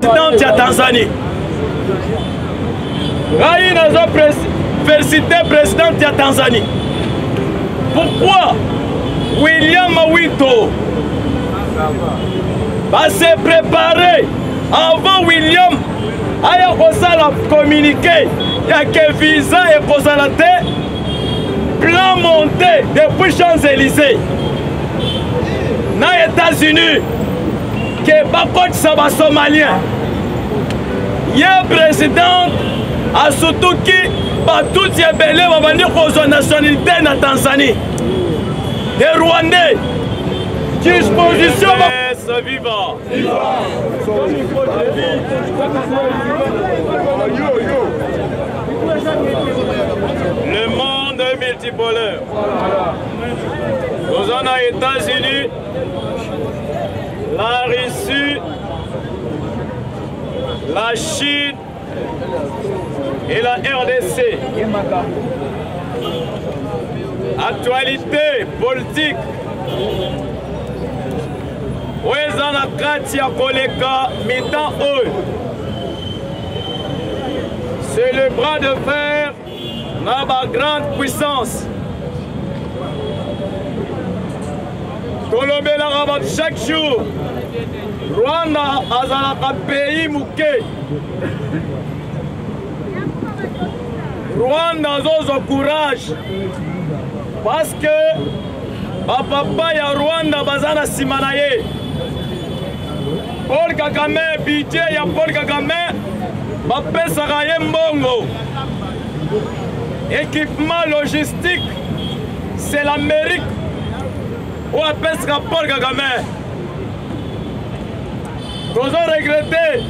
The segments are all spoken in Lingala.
présidente ya Tanzanie. Ngai nazo féliciter présidente ya Tanzanie. Pourquoi William Wito va se préparer avant William aya kosala communiqué ya que visa et kosala te plan monté depuis Champs-Élysées na États-Unis que bakotisa ba Somalien ye président asutuki batuti ebele babandi kozwa nationalité na Tanzanie des Rwandais disposition vivant. Le monde est multipolaire. Nous sommes aux États-Unis, la Russie, la Chine et la RDC. Actualité politique. Ouezana kati ya koleka mitan oyo. C'est le bras de fer na ba grande puissance. Tolobelaka bato chaque jour. Rwanda azalaka pays muke. Rwanda azozwa courage. Parce que bapapa ya Rwanda bazana nsima na ye. Paul Kagame, budget ya Paul Kagame, bapesaka ye mbongo. Équipement logistique, c'est l'Amérique où apesaka Paul Kagame. Nous avons regretté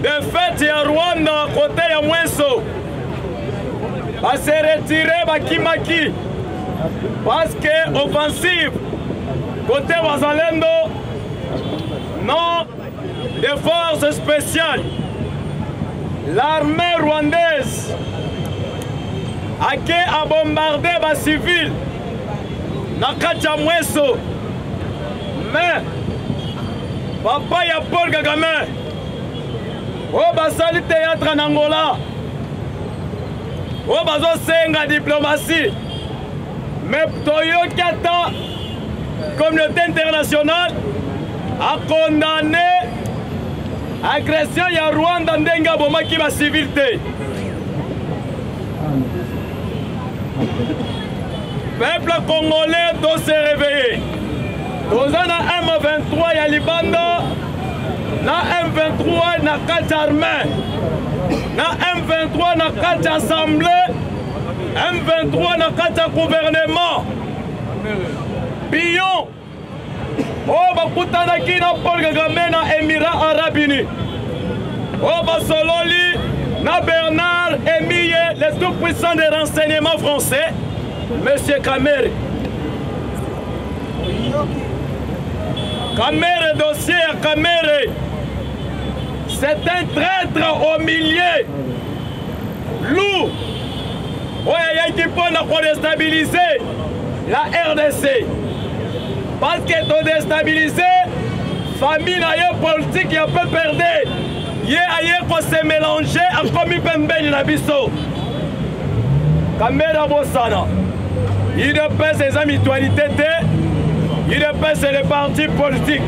de fait ya Rwanda côté ya Mwenso. Va se retirer bakimaki parce que offensive côté Wazalendo. Non, des forces spéciales, l'armée rwandaise a bombardé les civils dans Mwenso. Mais, papa ya Paul Kagame, au basali théâtre en Angola, au bazo senga diplomatie, mais Toyo Kata, communauté internationale, a condamné l'agression ya Rwanda ndenga bomaki ba civilité. Peuple congolais doit se réveiller. Nous avons M23 ya Libanda, na M23 na kati armée, na M23 na kati assemblée, M23 na kati gouvernement. Bion oh bakutanaki na Paul Kagame na Émirats Arabes Unis. Oh basololi na Bernard Emile, les tout puissants des renseignements français, Monsieur Kamere. Kamere, dossier à Kamere, c'est un traître au milieu. Loup, ouais, il y a qui peut déstabiliser la RDC. Parce que tu déstabilisé, famille na politique, il peut perdre. Il y a se mélanger à comme il peut na biso. Kamera Bossana, il ne peut ses amitualités, il ne peut ses partis politiques.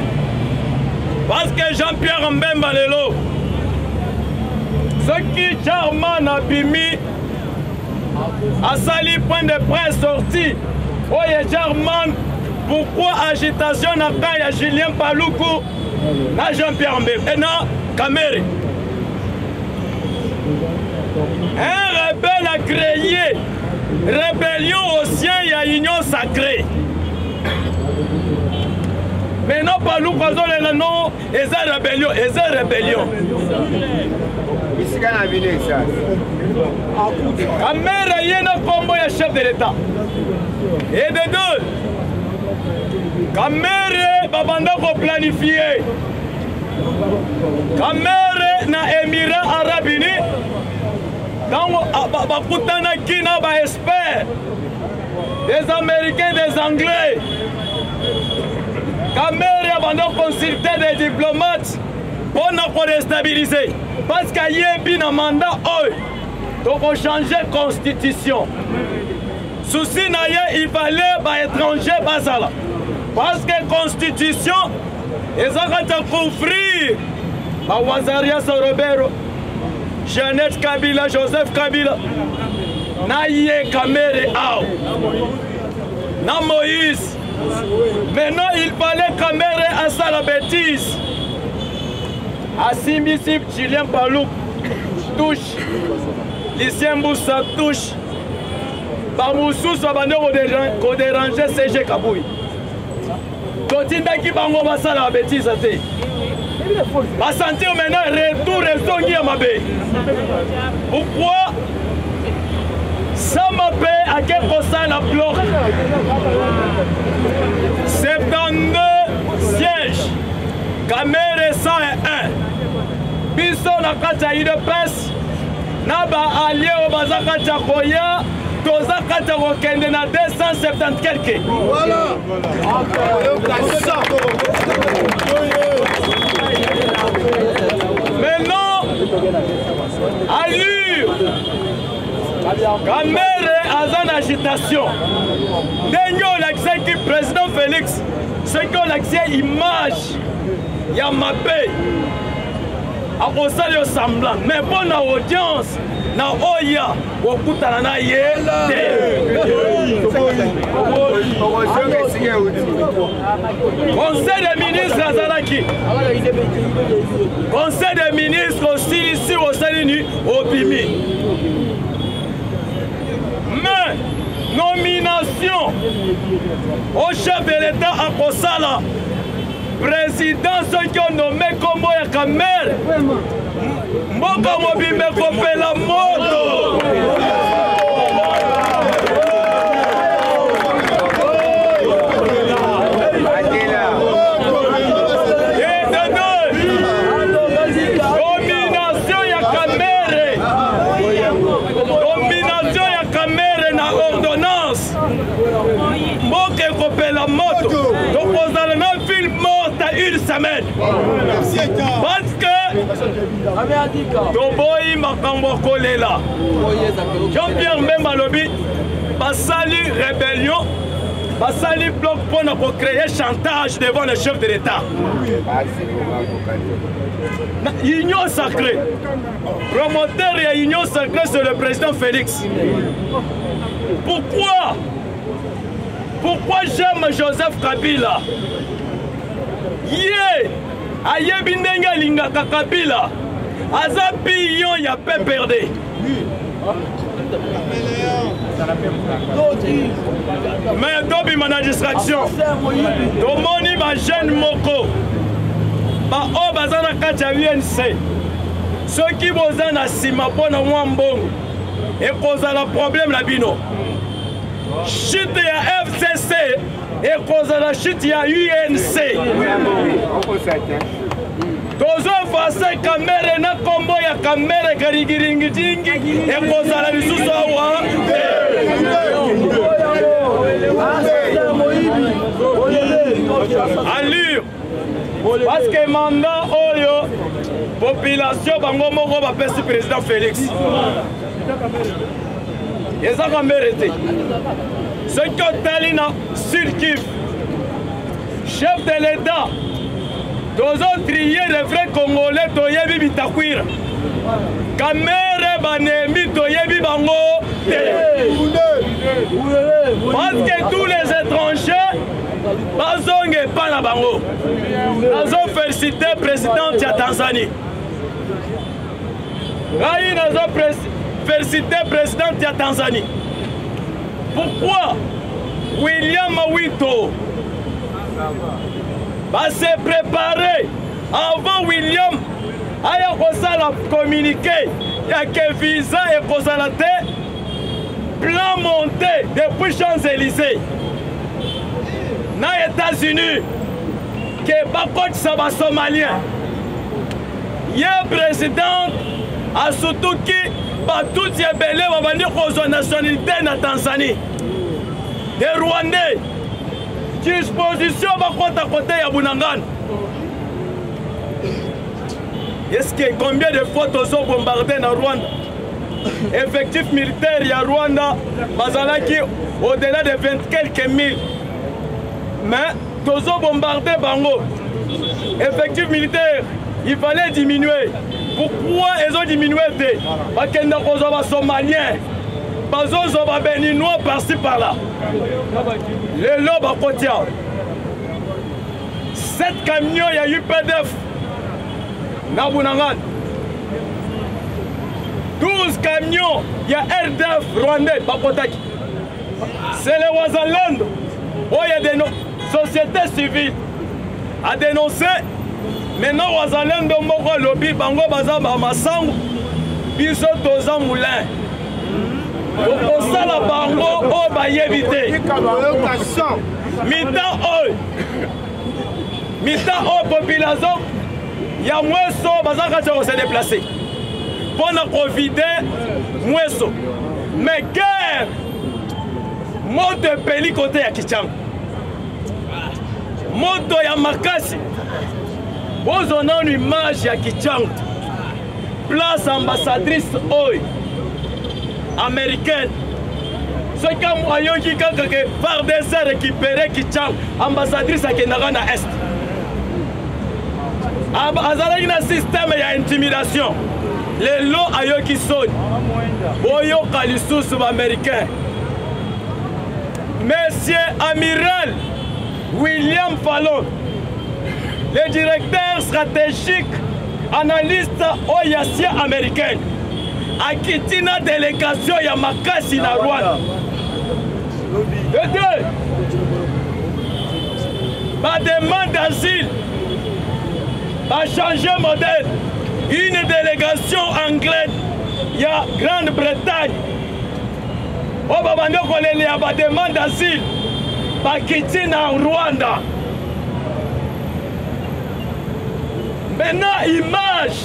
Parce que Jean-Pierre Mbemba Lelo, ce qui Charman a bimi, a sali point de presse sorti, oye Charman. Pourquoi agitation n'a pas ya Julien Paluku na Jean-Pierre Mbemba et na Kamere? Un rebelle a créé rébellion au sien ya union sacrée. Mais non Paluku le nom et ça rébellion, et ça rébellion. Kamere y na combo ya chef de l'État. Et de deux. Kamere babanda ko planifier. Kamere na Émirats Arabes Unis. Dans bakutana ki na ba experts, des Américains, des Anglais. Kamere babanda consulter des diplomates pour déstabiliser. Parce qu'il y a un mandat, donc on change la constitution. Souci il fallait les étrangers basala. Parce que la constitution, ils ont couvrir Wazaria Sorobero, Jeannette Kabila, Joseph Kabila, Naye Kamere Ao, Na Moïse. Maintenant, il fallait Kamere à ça la bêtise. Asimisi Julien Palouk touche, Lucien Boussa touche. Par Moussous, ça va nous déranger CG Kabouy. Totinda qui va nous passer la bêtise. Va sentir maintenant retour et son Mabé. Pourquoi ça m'appelle à quel point la bloc 72 sièges. Kamere 101. Biso na kata UDPS. Naba allié au Bazaka Tchakoya. Toza kata kokende na 270 quelques. Voilà. Maintenant, allure. Kamere a une agitation. Dernier l'accès qui président Félix, ce qu'on l'accès image, il y a ma paix. A osali semblant, mais bon na audience, na oya, okutana na ye. Conseil des ministres Azaraki. Conseil des ministres aussi ici au Salini, au Bimi. Mais nomination au chef de l'État à Kosala. Président ceux qui ont nommé comme Kamere. Mboka Mobimbe Kopela Moto. Domination ya Kamere. Domination ya Kamere na ordonnance. Mboka Kopela Moto. Donc vous allez dans ville morte à une semaine. Parce que Toboyi Makambo Kolela. Jean-Pierre Mbemba Lobi, Basali rébellion, Basali bloc pour créer chantage devant le chef de l'État. Union sacrée. Promoteur et union sacrée, c'est le président Félix. Pourquoi? Pourquoi j'aime Joseph Kabila? Yeah! Ayebi ndenge lingaka Kabila. Aza pion ya PPRD. Mais dobi ma distraction. Tomoni ba jeune moko. Ba o bazana kati ya UNC. Ceux qui boza na sima pona mwambongo. Et cause la problème la bino. Chute ya FCC et cause la chute ya UNC. Tozo fasa Kamere na kombo ya Kamere karigiringi jingi et cause la bisusu awa. Allure. Parce que mandat oyo population bango moko ba pesi président Félix. Et ça va mériter. Ce que Talina surkiffe, chef de l'État, nous trier les vrais Congolais, Toyebi Bitakwira. Kamere Banemi, Toyebi Bango. Parce que tous les étrangers, Bazonge Pana Bango. Nous avons félicité le président de Tanzanie. Nous avons félicité le président de Tanzanie. Pourquoi William Wito va se préparer avant William a communiqué il y a que visa et causalate plan monté depuis Champs-Élysées dans les États-Unis que pas contre ça va somalien. Il y a un président à surtout qui tout est belé va venir aux nationalités en Tanzanie. Des Rwandais. Disposition va côté à côté à Bunangan. Est-ce que combien de fois ils ont bombardé dans Rwanda? Effectif militaire, il y a Rwanda, Bazalaki, au-delà de 20 quelques mille. Mais ils ont bombardé Bango. Effectif militaire, il fallait diminuer. Pourquoi ils ont diminué? Parce qu'ils sont somaliens, parce qu'ils sont béninois par-ci par-là. Les lobes à côté. 7 camions, il y a eu PDF. Nabunangan. 12 camions, il y a RDF rwandais, Bakotaki. C'est les Wazaland. Oh, il y a des sociétés civiles à dénoncer. Maintenant, Wazaland, Moko Lobby, Bango Bazamba, Massango, Biso Toza Moulin. Pour ça, la Bango, oh, bah, y éviter. Mitan, oh, population, il y a moins de Bazanga qui se déplacer. Pour nous profiter, moins de mais guerre, moto pays côté à Kichang. Moto ya Makasi. Vous avez une image à Kichang. Place ambassadrice Oi. Américaine. Ce qui a moyen qui a par des récupéré Kichang. Ambassadrice à Kenagana Est. Azalaki na système ya intimidation. Les lots ayo qui sont. Oyo Kalissus américain. Monsieur Amiral William Fallon, le directeur stratégique, analyste Oyassia américaine, a quitté la délégation ya Makasi na Rwanda. De deux, ma demande d'asile a changé modèle. Une délégation anglaise, il y a Grande-Bretagne. Au Babando Kolele, il y a ma demande d'asile. Pakiti na Rwanda. Maintenant, image,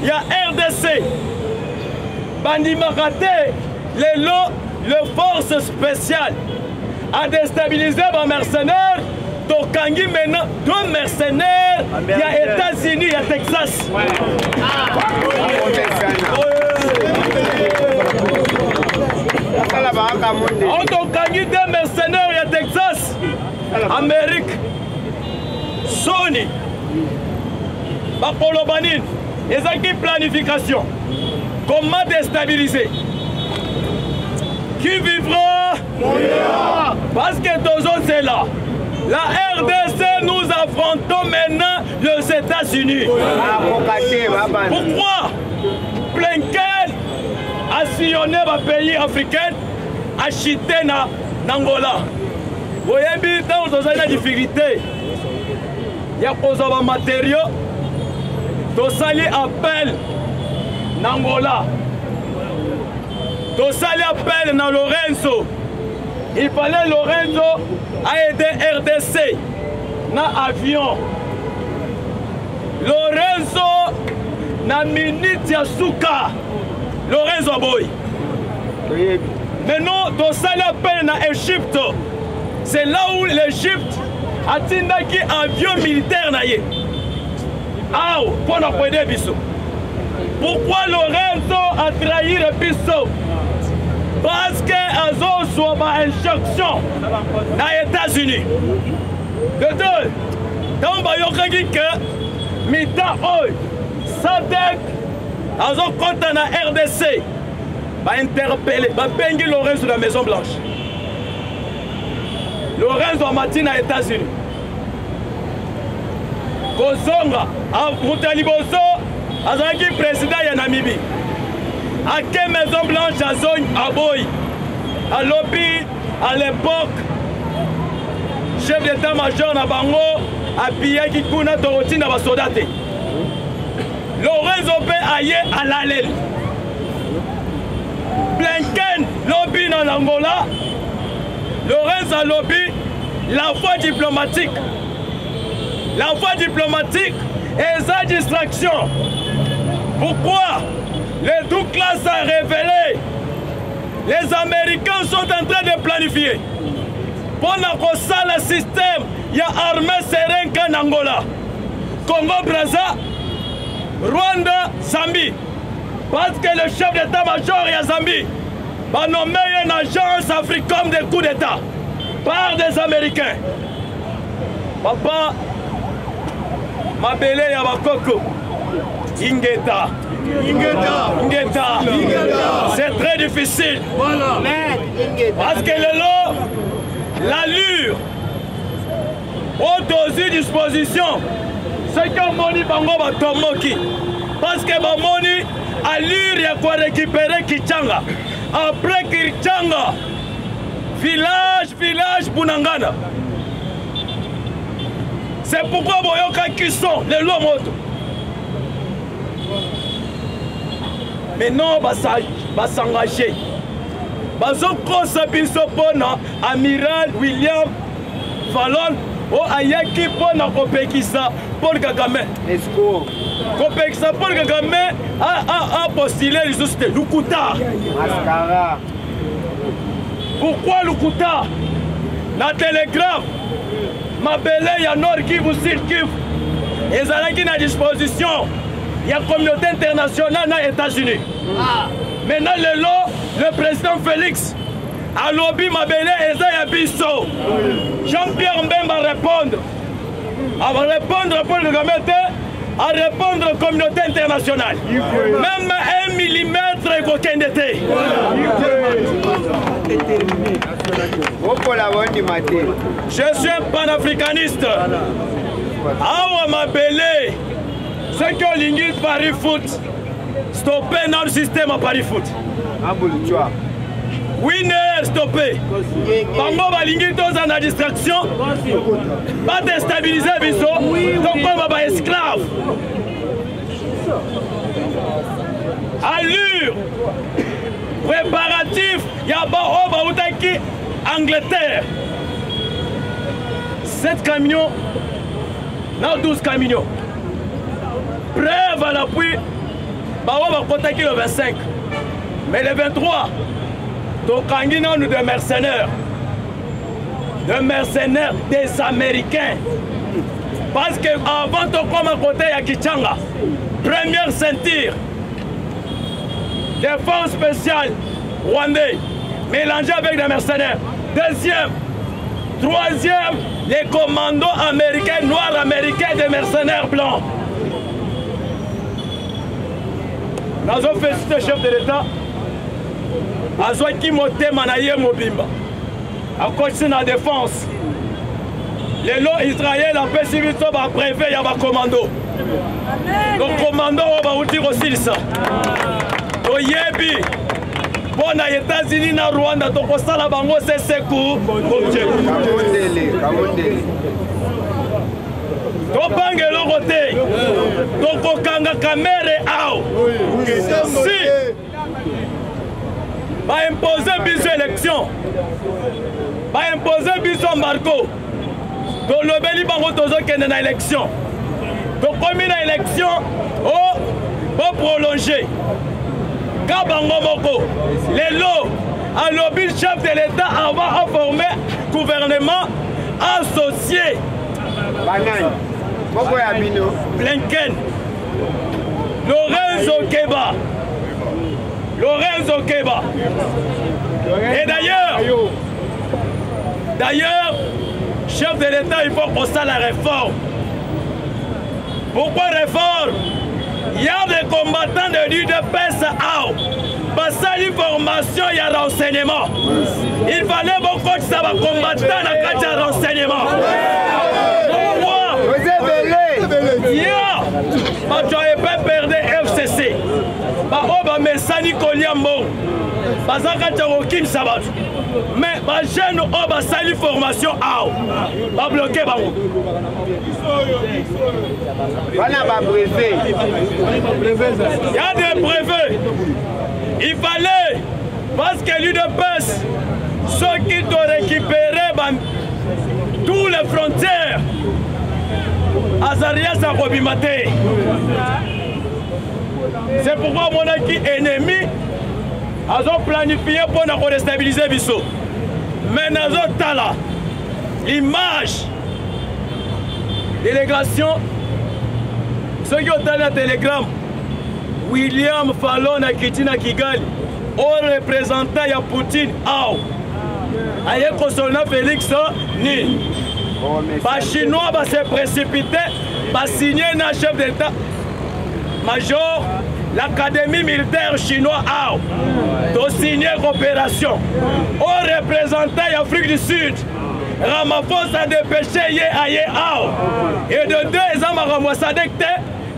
il y a RDC. Bandimakate, les lots, les forces spéciales, a déstabilisé les mercenaires. Tokangi maintenant, 2 mercenaires, il y a États-Unis, il y a Texas. On Tokangi 2 mercenaires, il y a Texas, Amérique, Sony, Bakolobanine, les équipes planification. Comment déstabiliser? Qui vivra? Parce que Tozo c'est là. La RDC, nous affrontons maintenant les États-Unis. Pourquoi Blinken a sillonné les pays africains, a chuté en Angola? Vous voyez, dans une difficulté, il y a des matériaux, tous les appels en Angola, tous les appels dans Lorenzo. Il fallait Lorenzo a aidé RDC dans l'avion. Lorenzo na minute ya Souka. Lorenzo Boy. Maintenant, dans ça l'appel na Égypte. C'est là où l'Égypte a tindaki avion militaire na ye. Ah, pour nous aider biso. Pourquoi Lorenzo a trahi le biso? Parce que Azo soit ma injonction dans les États-Unis. De deux, dans le que Mita Oy, Sadek, Azo compte dans la RDC, va interpeller, va peindre Lorenzo de la Maison Blanche. Lorenzo Martin aux États-Unis. Kozonga, Moutaliboso, Azaki président de Namibie. À quelle Maison Blanche à zone à Boy, à Lobby, à l'époque, chef d'état-major na Bango, à Pia Kikuna Dorotine na Basodate. Lorenzo Pe aye à l'Alel. Blinken, Lobby dans l'Angola. Lorenzo a Lobby, la voie diplomatique. La voie diplomatique et sa distraction. Pourquoi? Les deux classes ont révélé. Les Américains sont en train de planifier. Pendant ça, le système, il y a armée sereine en Angola. Congo Brazza, Rwanda, Zambie. Parce que le chef d'état-major est à Zambie. Va nommer une agence africaine de coup d'état par des Américains. Papa, ma belle ya bakoko. Ingeta. C'est très difficile. Voilà. Parce que le lot, l'allure, aux dispositions, c'est que Moni Bango va tomoki. Parce que Moni, allure, il y a quoi récupérer Kichanga. Après Kichanga, village, Bunangana. C'est pourquoi Boyoka qui sont les lots moto. Maintenant, va s'engager. Bazoko biso pona amiral William Fallon o ayaki pona kopekisa Paul Kagame. Esco. Kopekisa Paul Kagame a postulé les autres Lukuta. Mascara. Pourquoi Lukuta? Na télégramme. Ma belle ya Nord Kivu, Sud Kivu. Ezalaki na disposition. Il y a la communauté internationale dans les États-Unis. Maintenant, le président Félix a lobby ma belle Eza Yabiso. Jean-Pierre Mbemba va répondre. À répondre à Paul Kagame, à répondre aux communautés internationales. Même 1 millimètre est aucun d'été. Je suis un panafricaniste. Awa ma belle. Ceux qui ont l'ingile Paris Foot, stoppez notre système à Paris Foot. Winner, stoppez. Bango va l'ingile dans la distraction. Pas déstabiliser Bisso. Donc on va esclave. Allure. Préparatif. Yaba Outaki, Angleterre. 7 camions. Non, 12 camions. Preuve à l'appui, on va contacter le 25. Mais le 23, donc on nous des mercenaires. Des mercenaires des Américains. Parce qu'avant de comme à côté à Kichanga, première ceinture, des forces spéciales rwandais, mélangées avec des mercenaires. Deuxième, troisième, les commandos américains, noirs américains, des mercenaires blancs. Nous avons félicité le chef de l'État. Nous avons kimoté Manaye Mobimba. À cause de la défense. Les lots israéliens ont fait civil à préfet, il y a un commando. Le commando va dire aussi ça. Au Yébi, bon, aux États-Unis, au Rwanda, donc au Salabango, c'est secours. Tobange l'oroté, toko kanga kamere ao. Si, va imposer biso élection, va imposer biso embargo. Donc le beli bango tozo kende na élection. Donc comme une élection, oh, pour prolonger. Kabango moko, les lots, à lobby chef de l'État avant de former gouvernement associé. Blinken, Lorenzo Keba. Et d'ailleurs, chef de l'État, il faut qu'on fasse la réforme. Pourquoi réforme? Il y a des combattants de l'UDPS à l'information, il y a renseignement. Il fallait beaucoup que ça va combattre dans le renseignement. Tu n'avais pas perdu FCC. Messani Koliambo. Mais les jeunes ont sali formation à bloquer. Il y a des brevets. Il fallait, parce que l'UDPS, ceux qui doivent récupérer toutes les frontières, Azarias a Robimate. C'est pourquoi mon ennemi a planifié pour nous déstabiliser Bissot. Mais nous avons l'image délégation qui ont la télégramme, William Fallon a quitté na Kigali, au représentant ya Poutine, aye Kosolna Félix ni. Les Chinois vont se précipiter, vont signer un chef d'État major, l'Académie militaire chinoise a signé coopération. Au représentant de l'Afrique du Sud, Ramaphosa a dépêché et de 2 ans,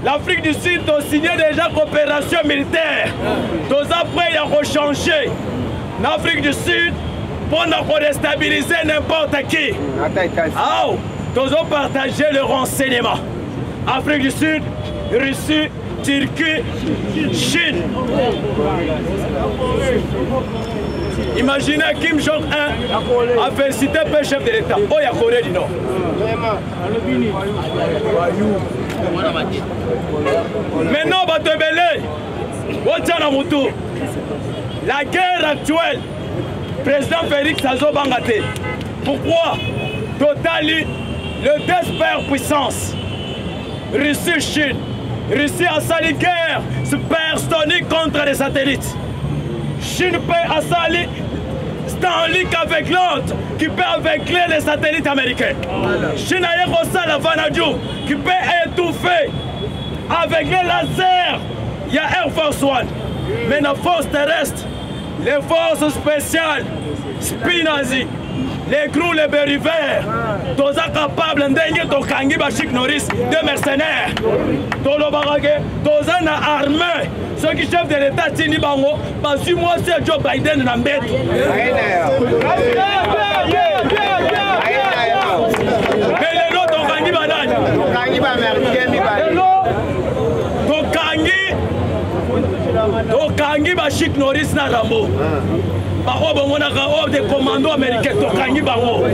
l'Afrique du Sud a signé déjà coopération militaire. Tous après, il a changé. L'Afrique du Sud, pour nous déstabiliser n'importe qui. Tous ont partagé le renseignement. Afrique du Sud, Russie, Turquie, Chine. Imaginez Kim Jong-un a félicité le chef de l'État. Oh, il y a Corée du Nord. Maintenant, la guerre actuelle, président Félix Azo Bangate. Pourquoi Totali, le superpuissance, Russie, Chine. Russie a sali guerre supersonique contre les satellites. Chine peut assali Starlink avec l'autre qui peut aveugler les satellites américains. Chine a aussi la Vanadju qui peut étouffer avec les lasers. Il y a Air Force One. Mais la force terrestre, les forces spéciales, Spinazi, les crews, les berrivers, tous sont capables de Kangi Bachik Norris, de mercenaires. Tous sont armés. Ceux qui chefs de l'État, Tini Bango, parce que moi, c'est Joe Biden dans bête. Mais les autres ont Kangi Kangi Bachik Norris na Rambo. Par contre, on a des commandos américains. Kangi Bango.